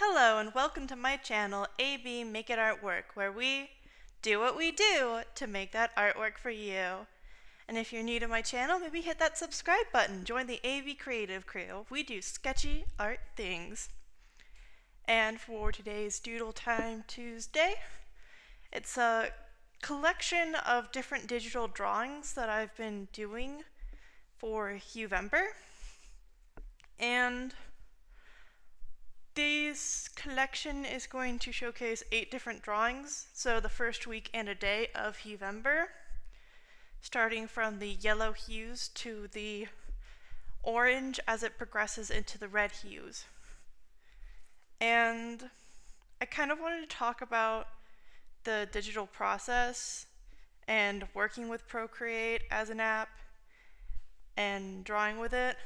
Hello and welcome to my channel, A.B. Make It Artwork, where we do what we do to make that artwork for you. And if you're new to my channel, maybe hit that subscribe button. Join the A.B. Creative Crew. We do sketchy art things. And for today's Doodle Time Tuesday, it's a collection of different digital drawings that I've been doing for Huevember. And this collection is going to showcase 8 different drawings, so the first week and a day of Huevember, starting from the yellow hues to the orange as it progresses into the red hues. And I kind of wanted to talk about the digital process and working with Procreate as an app and drawing with it.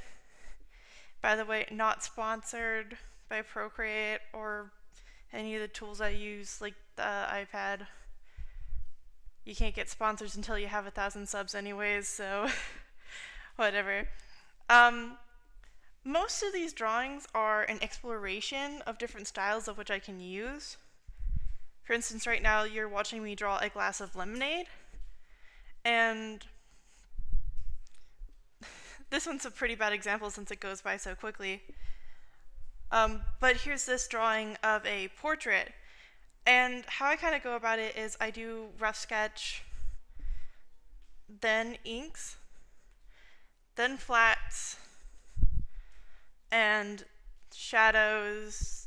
By the way, not sponsored by Procreate or any of the tools I use, like the iPad. You can't get sponsors until you have 1,000 subs anyways, so whatever. Most of these drawings are an exploration of different styles of which I can use. For instance, right now you're watching me draw a glass of lemonade, and this one's a pretty bad example since it goes by so quickly. But here's this drawing of a portrait, and how I kind of go about it is I do rough sketch, then inks, then flats, and shadows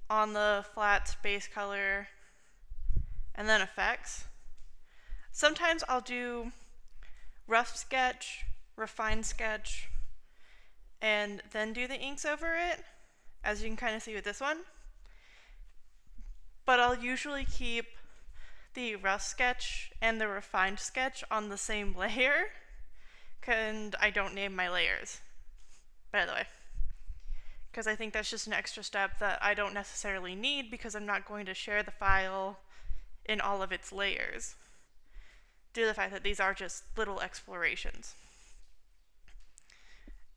on the flats, base color, and then effects. Sometimes I'll do rough sketch, refined sketch, and then do the inks over it, as you can kind of see with this one. But I'll usually keep the rough sketch and the refined sketch on the same layer, and I don't name my layers, by the way, because I think that's just an extra step that I don't necessarily need because I'm not going to share the file in all of its layers, due to the fact that these are just little explorations.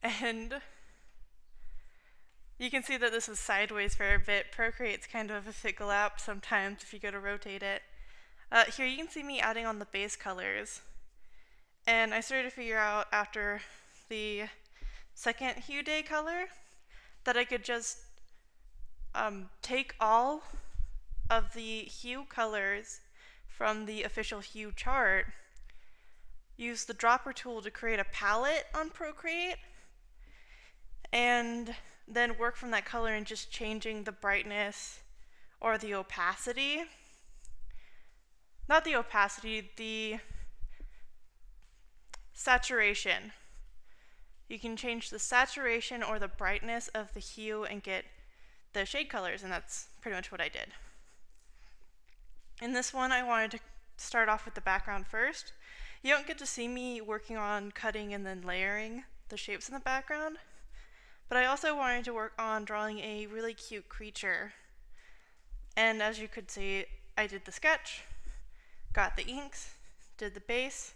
And you can see that this is sideways for a bit. Procreate's kind of a fickle app sometimes if you go to rotate it. Here you can see me adding on the base colors. And I started to figure out after the second hue day color that I could just take all of the hue colors from the official hue chart, use the dropper tool to create a palette on Procreate, and then work from that color and just changing the brightness or the opacity. Not the opacity, the saturation. You can change the saturation or the brightness of the hue and get the shade colors, and that's pretty much what I did. In this one, I wanted to start off with the background first. You don't get to see me working on cutting and then layering the shapes in the background, but I also wanted to work on drawing a really cute creature. And as you could see, I did the sketch, got the inks, did the base.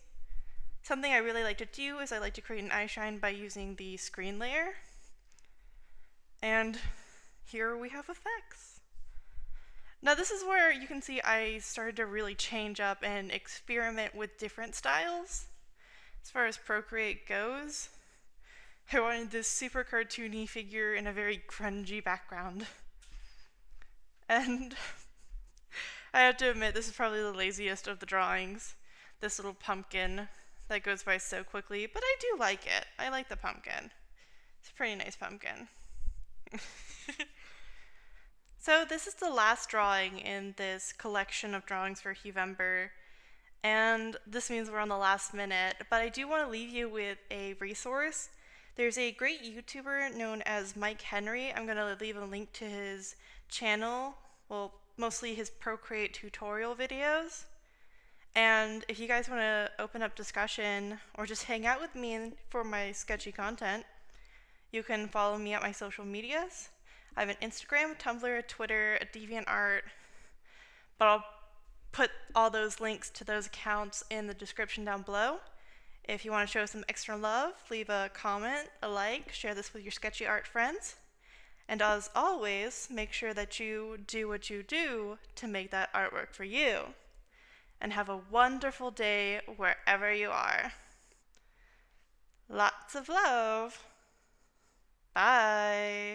Something I really like to do is I like to create an eye shine by using the screen layer. And here we have effects. Now this is where you can see I started to really change up and experiment with different styles. As far as Procreate goes, I wanted this super cartoony figure in a very grungy background. And I have to admit, this is probably the laziest of the drawings. This little pumpkin that goes by so quickly, but I do like it. I like the pumpkin. It's a pretty nice pumpkin. So this is the last drawing in this collection of drawings for Huevember, and this means we're on the last minute, but I do want to leave you with a resource. There's a great YouTuber known as Mike Henry. I'm going to leave a link to his channel, well, mostly his Procreate tutorial videos. And if you guys want to open up discussion or just hang out with me for my sketchy content, you can follow me at my social medias. I have an Instagram, Tumblr, a Twitter, a DeviantArt, but I'll put all those links to those accounts in the description down below. If you want to show some extra love, leave a comment, a like, share this with your sketchy art friends. And as always, make sure that you do what you do to make that artwork for you. And have a wonderful day wherever you are. Lots of love. Bye.